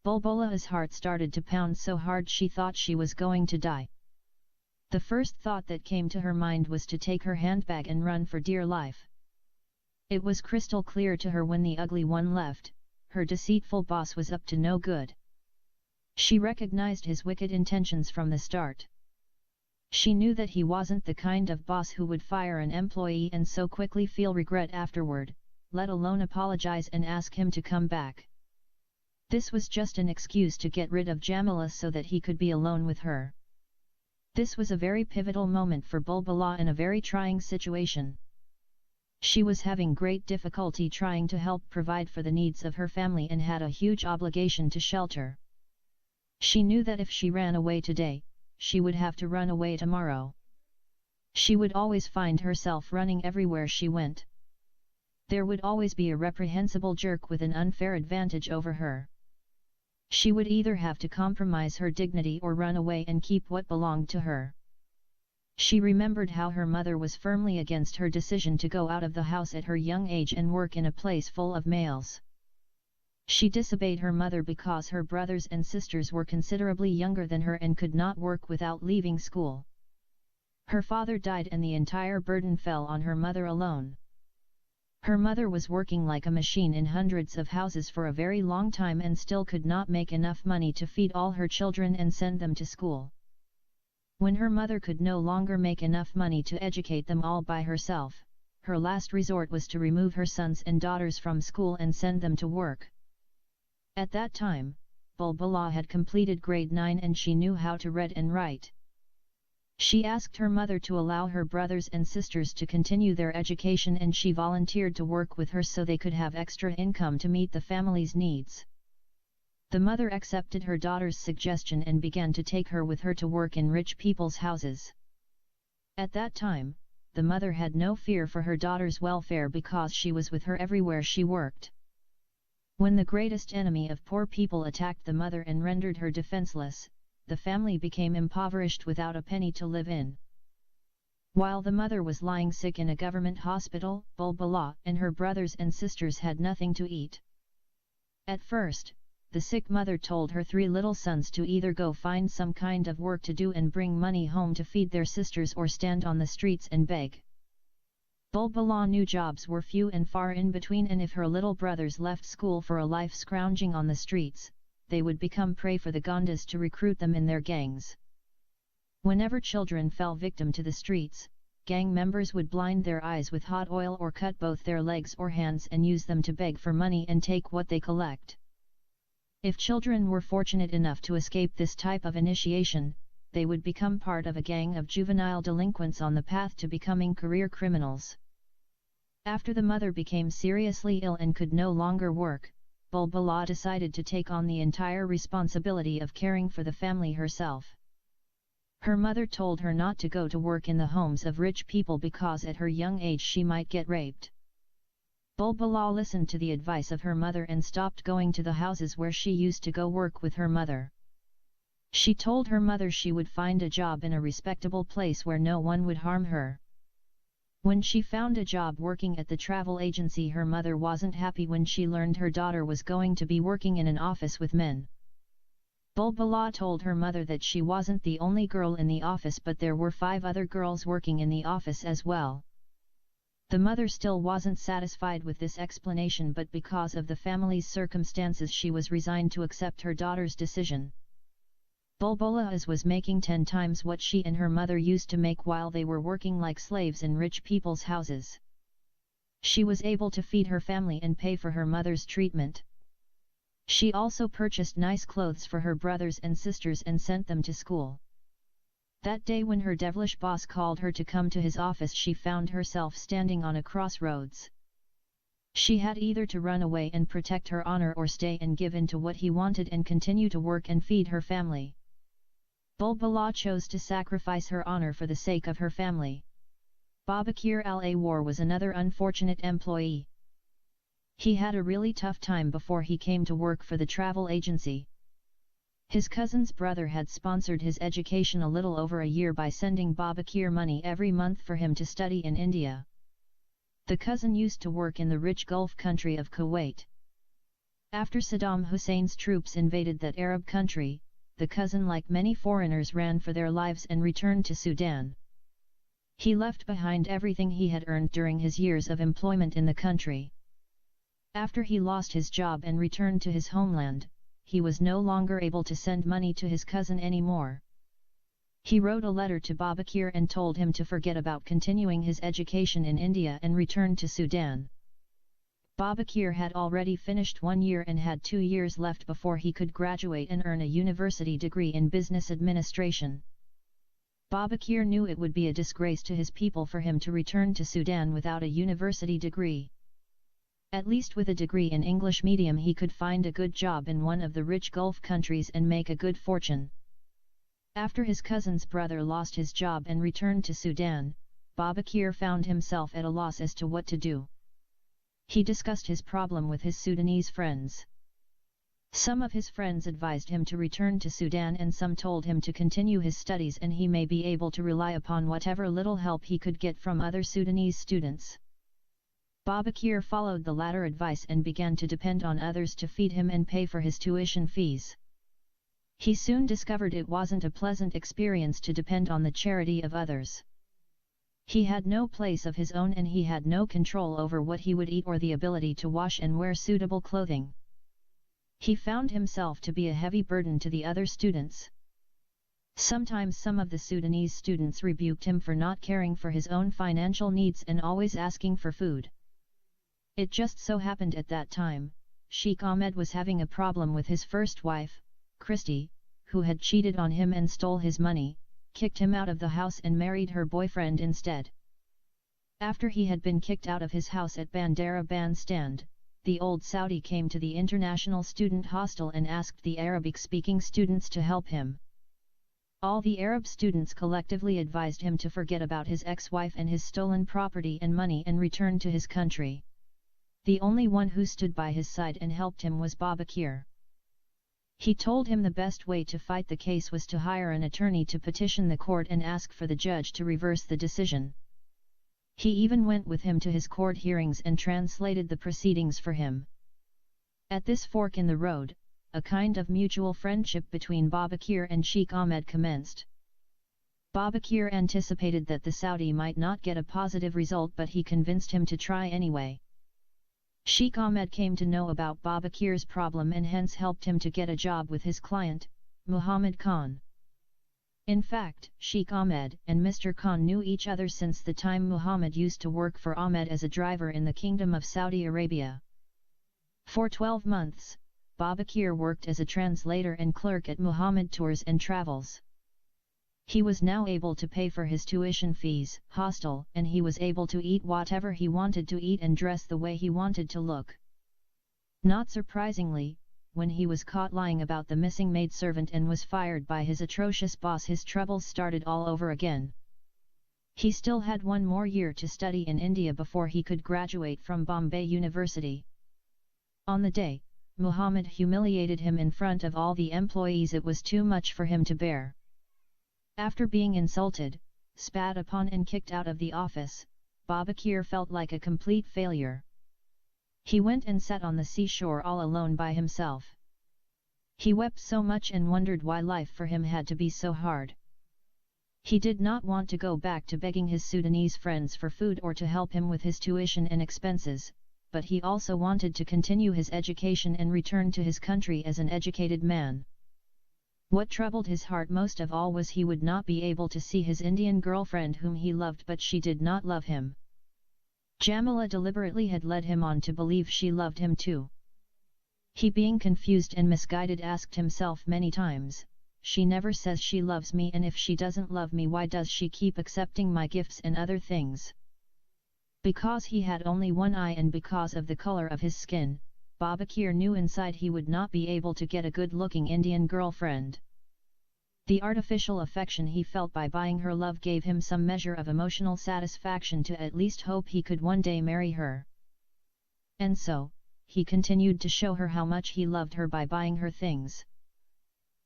Bulbula's heart started to pound so hard she thought she was going to die. The first thought that came to her mind was to take her handbag and run for dear life. It was crystal clear to her when the ugly one left, her deceitful boss was up to no good. She recognized his wicked intentions from the start. She knew that he wasn't the kind of boss who would fire an employee and so quickly feel regret afterward, let alone apologize and ask him to come back. This was just an excuse to get rid of Jamila so that he could be alone with her. This was a very pivotal moment for Bulbula in a very trying situation. She was having great difficulty trying to help provide for the needs of her family and had a huge obligation to shelter. She knew that if she ran away today, she would have to run away tomorrow. She would always find herself running everywhere she went. There would always be a reprehensible jerk with an unfair advantage over her. She would either have to compromise her dignity or run away and keep what belonged to her. She remembered how her mother was firmly against her decision to go out of the house at her young age and work in a place full of males. She disobeyed her mother because her brothers and sisters were considerably younger than her and could not work without leaving school. Her father died and the entire burden fell on her mother alone. Her mother was working like a machine in hundreds of houses for a very long time and still could not make enough money to feed all her children and send them to school. When her mother could no longer make enough money to educate them all by herself, her last resort was to remove her sons and daughters from school and send them to work. At that time, Bulbula had completed grade 9 and she knew how to read and write. She asked her mother to allow her brothers and sisters to continue their education and she volunteered to work with her so they could have extra income to meet the family's needs. The mother accepted her daughter's suggestion and began to take her with her to work in rich people's houses. At that time, the mother had no fear for her daughter's welfare because she was with her everywhere she worked. When the greatest enemy of poor people attacked the mother and rendered her defenseless, the family became impoverished without a penny to live in. While the mother was lying sick in a government hospital, Bulbula and her brothers and sisters had nothing to eat. At first, the sick mother told her 3 little sons to either go find some kind of work to do and bring money home to feed their sisters or stand on the streets and beg. Bulbula knew jobs were few and far in between and if her little brothers left school for a life scrounging on the streets, they would become prey for the Gondas to recruit them in their gangs. Whenever children fell victim to the streets, gang members would blind their eyes with hot oil or cut both their legs or hands and use them to beg for money and take what they collect. If children were fortunate enough to escape this type of initiation, they would become part of a gang of juvenile delinquents on the path to becoming career criminals. After the mother became seriously ill and could no longer work, Bulbula decided to take on the entire responsibility of caring for the family herself. Her mother told her not to go to work in the homes of rich people because at her young age she might get raped. Bulbula listened to the advice of her mother and stopped going to the houses where she used to go work with her mother. She told her mother she would find a job in a respectable place where no one would harm her. When she found a job working at the travel agency, her mother wasn't happy when she learned her daughter was going to be working in an office with men. Bulbula told her mother that she wasn't the only girl in the office but there were 5 other girls working in the office as well. The mother still wasn't satisfied with this explanation but because of the family's circumstances she was resigned to accept her daughter's decision. Bulbula was making 10 times what she and her mother used to make while they were working like slaves in rich people's houses. She was able to feed her family and pay for her mother's treatment. She also purchased nice clothes for her brothers and sisters and sent them to school. That day when her devilish boss called her to come to his office, she found herself standing on a crossroads. She had either to run away and protect her honor or stay and give in to what he wanted and continue to work and feed her family. Bulbula chose to sacrifice her honor for the sake of her family. Babakir Al-Awar was another unfortunate employee. He had a really tough time before he came to work for the travel agency. His cousin's brother had sponsored his education a little over a year by sending Babakir money every month for him to study in India. The cousin used to work in the rich Gulf country of Kuwait. After Saddam Hussein's troops invaded that Arab country, the cousin, like many foreigners, ran for their lives and returned to Sudan. He left behind everything he had earned during his years of employment in the country. After he lost his job and returned to his homeland, he was no longer able to send money to his cousin anymore. He wrote a letter to Babakir and told him to forget about continuing his education in India and return to Sudan. Babakir had already finished 1 year and had 2 years left before he could graduate and earn a university degree in business administration. Babakir knew it would be a disgrace to his people for him to return to Sudan without a university degree. At least with a degree in English medium he could find a good job in one of the rich Gulf countries and make a good fortune. After his cousin's brother lost his job and returned to Sudan, Babakir found himself at a loss as to what to do. He discussed his problem with his Sudanese friends. Some of his friends advised him to return to Sudan and some told him to continue his studies and he may be able to rely upon whatever little help he could get from other Sudanese students. Babakir followed the latter advice and began to depend on others to feed him and pay for his tuition fees. He soon discovered it wasn't a pleasant experience to depend on the charity of others. He had no place of his own and he had no control over what he would eat or the ability to wash and wear suitable clothing. He found himself to be a heavy burden to the other students. Sometimes some of the Sudanese students rebuked him for not caring for his own financial needs and always asking for food. It just so happened at that time, Sheikh Ahmed was having a problem with his first wife, Christy, who had cheated on him and stole his money, kicked him out of the house and married her boyfriend instead. After he had been kicked out of his house at Bandera Bandstand, the old Saudi came to the international student hostel and asked the Arabic-speaking students to help him. All the Arab students collectively advised him to forget about his ex-wife and his stolen property and money and return to his country. The only one who stood by his side and helped him was Babakir. He told him the best way to fight the case was to hire an attorney to petition the court and ask for the judge to reverse the decision. He even went with him to his court hearings and translated the proceedings for him. At this fork in the road, a kind of mutual friendship between Babakir and Sheikh Ahmed commenced. Babakir anticipated that the Saudi might not get a positive result, but he convinced him to try anyway. Sheikh Ahmed came to know about Babakir's problem and hence helped him to get a job with his client, Muhammad Khan. In fact, Sheikh Ahmed and Mr. Khan knew each other since the time Muhammad used to work for Ahmed as a driver in the Kingdom of Saudi Arabia. For 12 months, Babakir worked as a translator and clerk at Muhammad Tours and Travels. He was now able to pay for his tuition fees, hostel, and he was able to eat whatever he wanted to eat and dress the way he wanted to look. Not surprisingly, when he was caught lying about the missing maidservant and was fired by his atrocious boss, his troubles started all over again. He still had 1 more year to study in India before he could graduate from Bombay University. On the day, Muhammad humiliated him in front of all the employees. It was too much for him to bear. After being insulted, spat upon and kicked out of the office, Babakir felt like a complete failure. He went and sat on the seashore all alone by himself. He wept so much and wondered why life for him had to be so hard. He did not want to go back to begging his Sudanese friends for food or to help him with his tuition and expenses, but he also wanted to continue his education and return to his country as an educated man. What troubled his heart most of all was he would not be able to see his Indian girlfriend whom he loved, but she did not love him. Jamila deliberately had led him on to believe she loved him too. He, being confused and misguided, asked himself many times, "She never says she loves me, and if she doesn't love me, why does she keep accepting my gifts and other things?" Because he had only one eye and because of the color of his skin, Babakir knew inside he would not be able to get a good-looking Indian girlfriend. The artificial affection he felt by buying her love gave him some measure of emotional satisfaction to at least hope he could one day marry her. And so, he continued to show her how much he loved her by buying her things.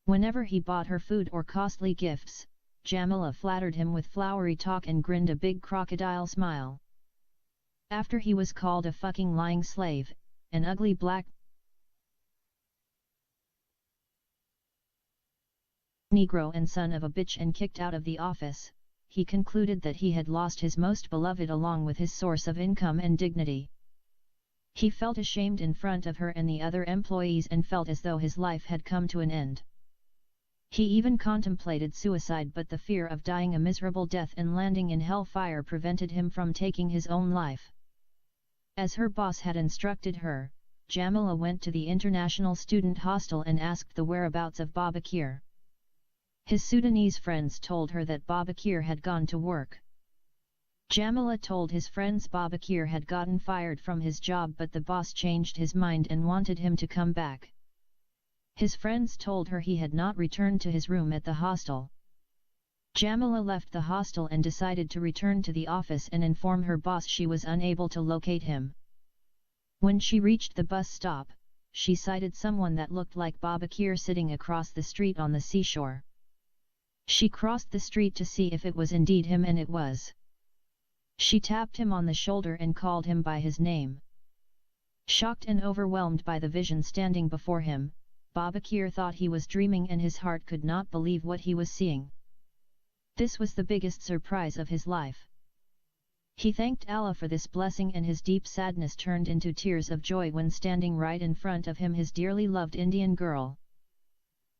Whenever he bought her food or costly gifts, Jamila flattered him with flowery talk and grinned a big crocodile smile. After he was called a fucking lying slave, an ugly black Negro and son of a bitch and kicked out of the office, he concluded that he had lost his most beloved along with his source of income and dignity. He felt ashamed in front of her and the other employees and felt as though his life had come to an end. He even contemplated suicide, but the fear of dying a miserable death and landing in hellfire prevented him from taking his own life. As her boss had instructed her, Jamila went to the international student hostel and asked the whereabouts of Babakir. His Sudanese friends told her that Babakir had gone to work. Jamila told his friends Babakir had gotten fired from his job, but the boss changed his mind and wanted him to come back. His friends told her he had not returned to his room at the hostel. Jamila left the hostel and decided to return to the office and inform her boss she was unable to locate him. When she reached the bus stop, she sighted someone that looked like Babakir sitting across the street on the seashore. She crossed the street to see if it was indeed him, and it was. She tapped him on the shoulder and called him by his name. Shocked and overwhelmed by the vision standing before him, Babakir thought he was dreaming and his heart could not believe what he was seeing. This was the biggest surprise of his life. He thanked Allah for this blessing, and his deep sadness turned into tears of joy when standing right in front of him his dearly loved Indian girl.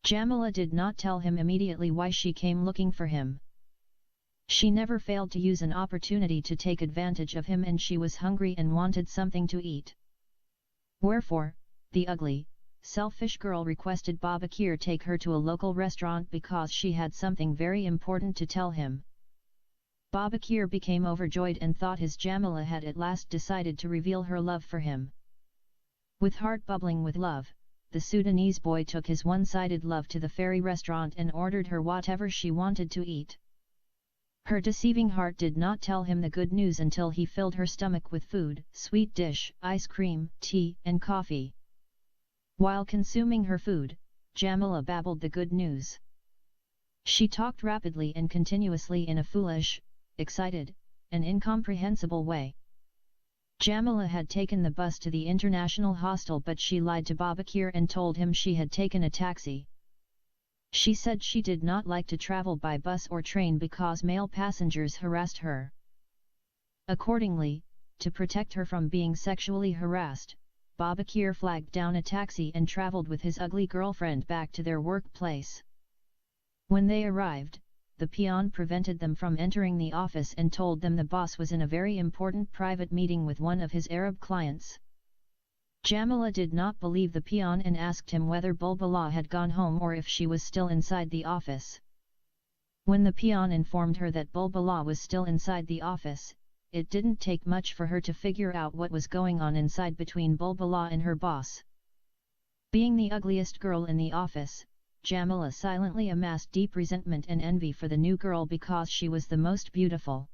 Jamila did not tell him immediately why she came looking for him. She never failed to use an opportunity to take advantage of him, and she was hungry and wanted something to eat. Wherefore, the ugly, selfish girl requested Babakir take her to a local restaurant because she had something very important to tell him. Babakir became overjoyed and thought his Jamila had at last decided to reveal her love for him. With heart bubbling with love, the Sudanese boy took his one-sided love to the ferry restaurant and ordered her whatever she wanted to eat. Her deceiving heart did not tell him the good news until he filled her stomach with food, sweet dish, ice cream, tea, and coffee. While consuming her food, Jamila babbled the good news. She talked rapidly and continuously in a foolish, excited, and incomprehensible way. Jamila had taken the bus to the international hostel, but she lied to Babakir and told him she had taken a taxi. She said she did not like to travel by bus or train because male passengers harassed her. Accordingly, to protect her from being sexually harassed, Babakir flagged down a taxi and traveled with his ugly girlfriend back to their workplace. When they arrived, the peon prevented them from entering the office and told them the boss was in a very important private meeting with one of his Arab clients. Jamila did not believe the peon and asked him whether Bulbula had gone home or if she was still inside the office. When the peon informed her that Bulbula was still inside the office, it didn't take much for her to figure out what was going on inside between Bulbula and her boss. Being the ugliest girl in the office, Jamila silently amassed deep resentment and envy for the new girl because she was the most beautiful.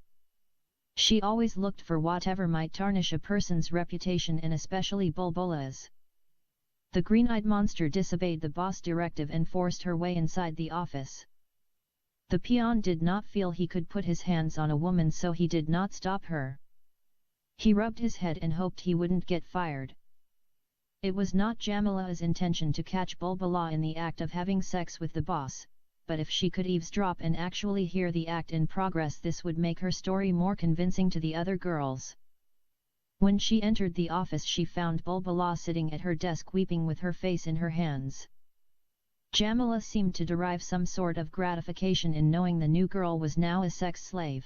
She always looked for whatever might tarnish a person's reputation, and especially Bulbula's. The green-eyed monster disobeyed the boss' directive and forced her way inside the office. The peon did not feel he could put his hands on a woman, so he did not stop her. He rubbed his head and hoped he wouldn't get fired. It was not Jamila's intention to catch Bulbula in the act of having sex with the boss, but if she could eavesdrop and actually hear the act in progress, this would make her story more convincing to the other girls. When she entered the office, she found Bulbula sitting at her desk weeping with her face in her hands. Jamila seemed to derive some sort of gratification in knowing the new girl was now a sex slave.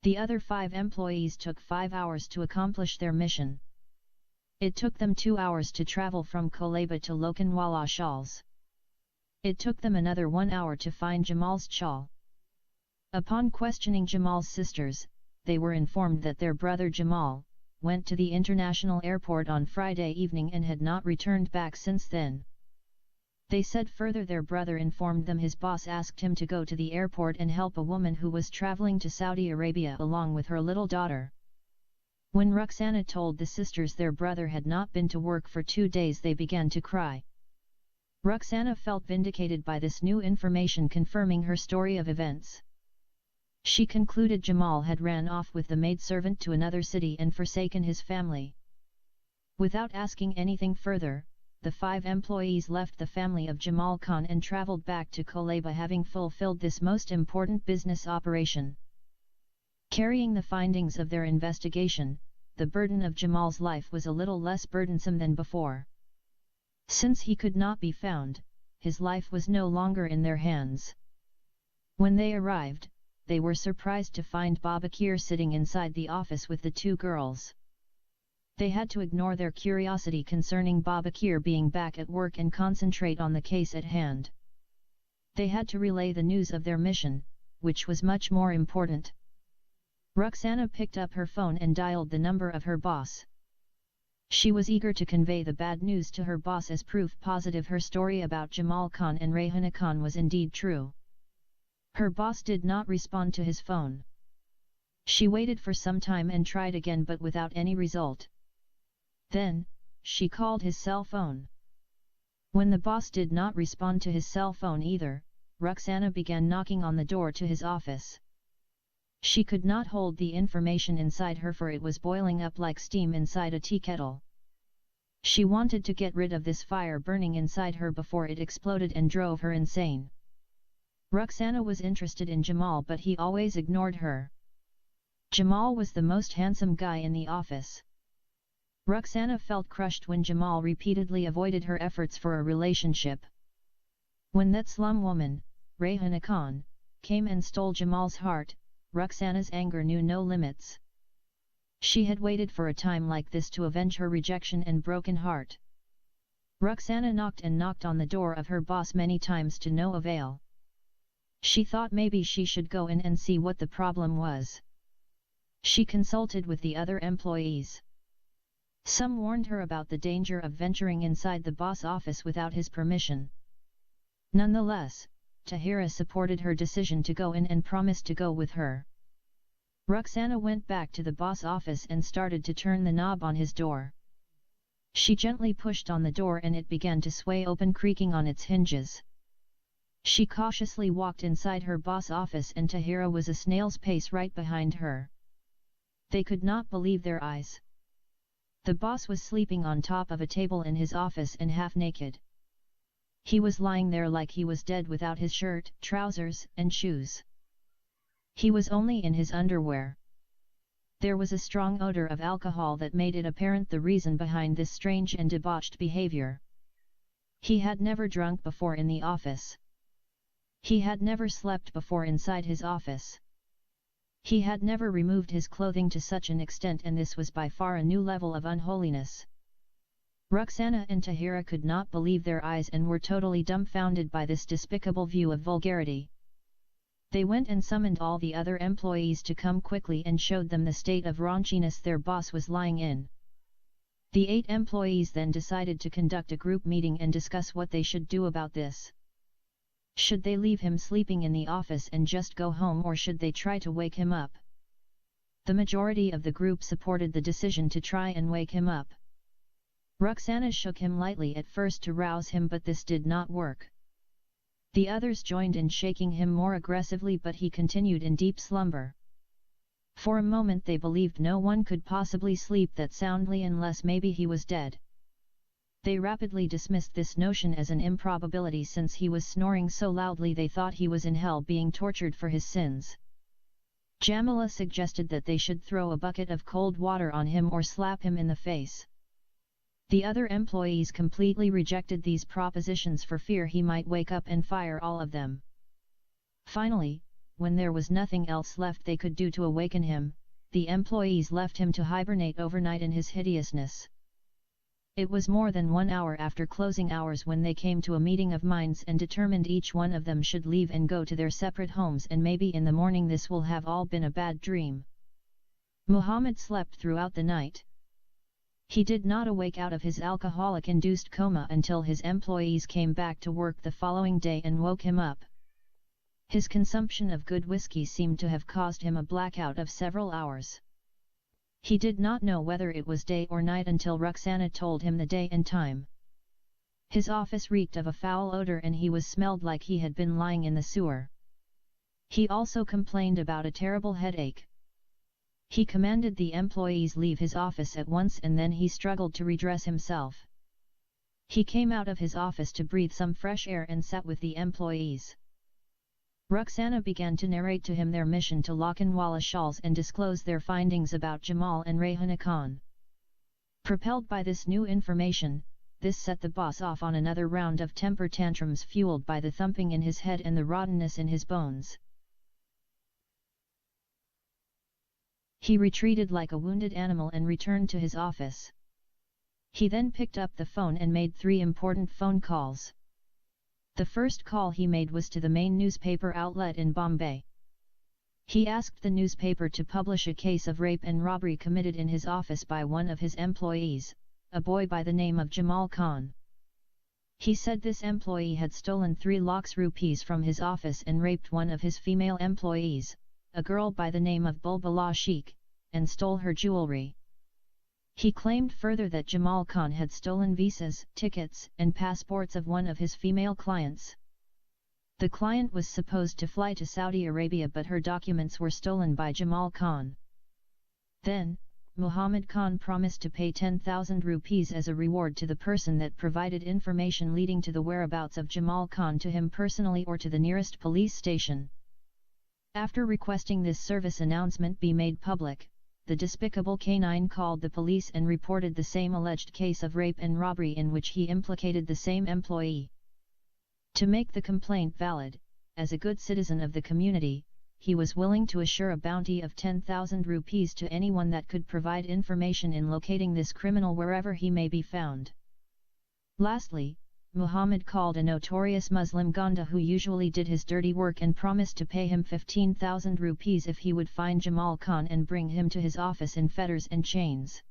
The other 5 employees took 5 hours to accomplish their mission. It took them 2 hours to travel from Kolaba to Lokhandwala Shawls. It took them another 1 hour to find Jamal's chawl. Upon questioning Jamal's sisters, they were informed that their brother Jamal went to the international airport on Friday evening and had not returned back since then. They said further their brother informed them his boss asked him to go to the airport and help a woman who was traveling to Saudi Arabia along with her little daughter. When Ruxana told the sisters their brother had not been to work for 2 days, they began to cry. Ruxana felt vindicated by this new information confirming her story of events. She concluded Jamal had ran off with the maidservant to another city and forsaken his family. Without asking anything further, the 5 employees left the family of Jamal Khan and traveled back to Kolaba, having fulfilled this most important business operation. Carrying the findings of their investigation, the burden of Jamal's life was a little less burdensome than before. Since he could not be found, his life was no longer in their hands. When they arrived, they were surprised to find Babakir sitting inside the office with the 2 girls. They had to ignore their curiosity concerning Babakir being back at work and concentrate on the case at hand. They had to relay the news of their mission, which was much more important. Ruxana picked up her phone and dialed the number of her boss. She was eager to convey the bad news to her boss as proof positive her story about Jamal Khan and Rayhana Khan was indeed true. Her boss did not respond to his phone. She waited for some time and tried again but without any result. Then, she called his cell phone. When the boss did not respond to his cell phone either, Ruxana began knocking on the door to his office. She could not hold the information inside her, for it was boiling up like steam inside a tea kettle. She wanted to get rid of this fire burning inside her before it exploded and drove her insane. Ruxana was interested in Jamal, but he always ignored her. Jamal was the most handsome guy in the office. Ruxana felt crushed when Jamal repeatedly avoided her efforts for a relationship. When that slum woman, Rayhana Khan, came and stole Jamal's heart, Ruxana's anger knew no limits. She had waited for a time like this to avenge her rejection and broken heart. Ruxana knocked and knocked on the door of her boss many times to no avail. She thought maybe she should go in and see what the problem was. She consulted with the other employees. Some warned her about the danger of venturing inside the boss' office without his permission. Nonetheless, Tahira supported her decision to go in and promised to go with her. Ruxana went back to the boss' office and started to turn the knob on his door. She gently pushed on the door and it began to sway open, creaking on its hinges. She cautiously walked inside her boss' office and Tahira was a snail's pace right behind her. They could not believe their eyes. The boss was sleeping on top of a table in his office and half naked. He was lying there like he was dead without his shirt, trousers, and shoes. He was only in his underwear. There was a strong odor of alcohol that made it apparent the reason behind this strange and debauched behavior. He had never drunk before in the office. He had never slept before inside his office. He had never removed his clothing to such an extent, and this was by far a new level of unholiness. Ruxana and Tahira could not believe their eyes and were totally dumbfounded by this despicable view of vulgarity. They went and summoned all the other employees to come quickly and showed them the state of raunchiness their boss was lying in. The 8 employees then decided to conduct a group meeting and discuss what they should do about this. Should they leave him sleeping in the office and just go home, or should they try to wake him up? The majority of the group supported the decision to try and wake him up. Ruxana shook him lightly at first to rouse him, but this did not work. The others joined in shaking him more aggressively, but he continued in deep slumber. For a moment they believed no one could possibly sleep that soundly unless maybe he was dead. They rapidly dismissed this notion as an improbability, since he was snoring so loudly they thought he was in hell being tortured for his sins. Jamila suggested that they should throw a bucket of cold water on him or slap him in the face. The other employees completely rejected these propositions for fear he might wake up and fire all of them. Finally, when there was nothing else left they could do to awaken him, the employees left him to hibernate overnight in his hideousness. It was more than 1 hour after closing hours when they came to a meeting of minds and determined each one of them should leave and go to their separate homes, and maybe in the morning this will have all been a bad dream. Muhammad slept throughout the night. He did not awake out of his alcoholic-induced coma until his employees came back to work the following day and woke him up. His consumption of good whiskey seemed to have caused him a blackout of several hours. He did not know whether it was day or night until Ruxana told him the day and time. His office reeked of a foul odor and he was smelled like he had been lying in the sewer. He also complained about a terrible headache. He commanded the employees leave his office at once, and then he struggled to redress himself. He came out of his office to breathe some fresh air and sat with the employees. Ruxana began to narrate to him their mission to Lokhandwala Shawls and disclose their findings about Jamal and Rehana Khan. Propelled by this new information, this set the boss off on another round of temper tantrums fueled by the thumping in his head and the rottenness in his bones. He retreated like a wounded animal and returned to his office. He then picked up the phone and made 3 important phone calls. The first call he made was to the main newspaper outlet in Bombay. He asked the newspaper to publish a case of rape and robbery committed in his office by one of his employees, a boy by the name of Jamal Khan. He said this employee had stolen 3 lakhs rupees from his office and raped one of his female employees, a girl by the name of Bulbula Sheikh, and stole her jewelry. He claimed further that Jamal Khan had stolen visas, tickets, and passports of one of his female clients. The client was supposed to fly to Saudi Arabia, but her documents were stolen by Jamal Khan. Then, Muhammad Khan promised to pay 10,000 rupees as a reward to the person that provided information leading to the whereabouts of Jamal Khan to him personally or to the nearest police station. After requesting this service announcement be made public, the despicable canine called the police and reported the same alleged case of rape and robbery in which he implicated the same employee. To make the complaint valid, as a good citizen of the community, he was willing to assure a bounty of 10,000 rupees to anyone that could provide information in locating this criminal wherever he may be found. Lastly, Muhammad called a notorious Muslim Gunda who usually did his dirty work and promised to pay him 15,000 rupees if he would find Jamal Khan and bring him to his office in fetters and chains.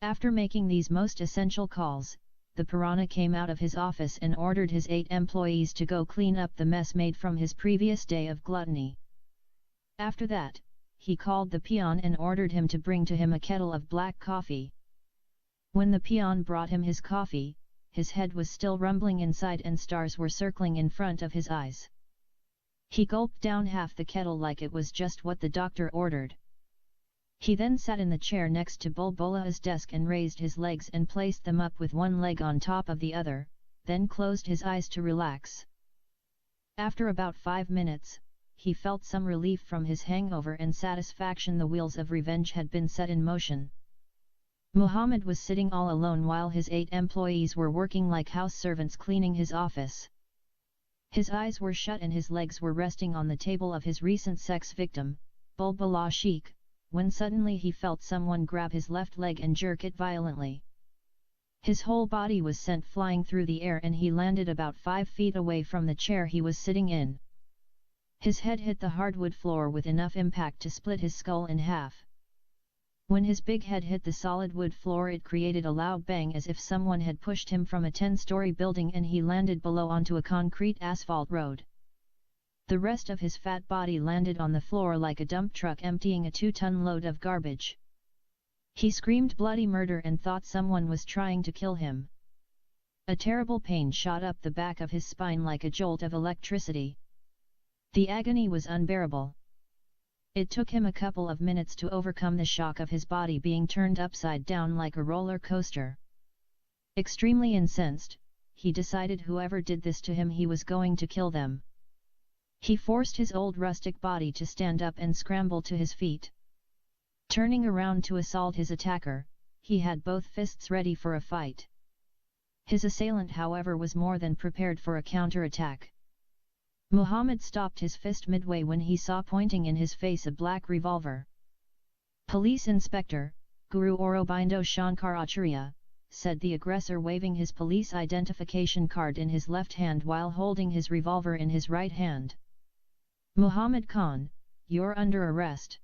After making these most essential calls, the Purana came out of his office and ordered his 8 employees to go clean up the mess made from his previous day of gluttony. After that, he called the peon and ordered him to bring to him a kettle of black coffee. When the peon brought him his coffee, his head was still rumbling inside and stars were circling in front of his eyes. He gulped down half the kettle like it was just what the doctor ordered. He then sat in the chair next to Bulbula's desk and raised his legs and placed them up with one leg on top of the other, then closed his eyes to relax. After about 5 minutes, he felt some relief from his hangover and satisfaction. The wheels of revenge had been set in motion. Muhammad was sitting all alone while his 8 employees were working like house servants cleaning his office. His eyes were shut and his legs were resting on the table of his recent sex victim, Bulbula Sheikh, when suddenly he felt someone grab his left leg and jerk it violently. His whole body was sent flying through the air and he landed about 5 feet away from the chair he was sitting in. His head hit the hardwood floor with enough impact to split his skull in half. When his big head hit the solid wood floor, it created a loud bang as if someone had pushed him from a 10-story building and he landed below onto a concrete asphalt road. The rest of his fat body landed on the floor like a dump truck emptying a 2-ton load of garbage. He screamed bloody murder and thought someone was trying to kill him. A terrible pain shot up the back of his spine like a jolt of electricity. The agony was unbearable. It took him a couple of minutes to overcome the shock of his body being turned upside down like a roller coaster. Extremely incensed, he decided whoever did this to him he was going to kill them. He forced his old rustic body to stand up and scramble to his feet. Turning around to assault his attacker, he had both fists ready for a fight. His assailant, however, was more than prepared for a counterattack. Muhammad stopped his fist midway when he saw pointing in his face a black revolver. "Police Inspector, Guru Aurobindo Shankaracharya," said the aggressor, waving his police identification card in his left hand while holding his revolver in his right hand. "Muhammad Khan, you're under arrest."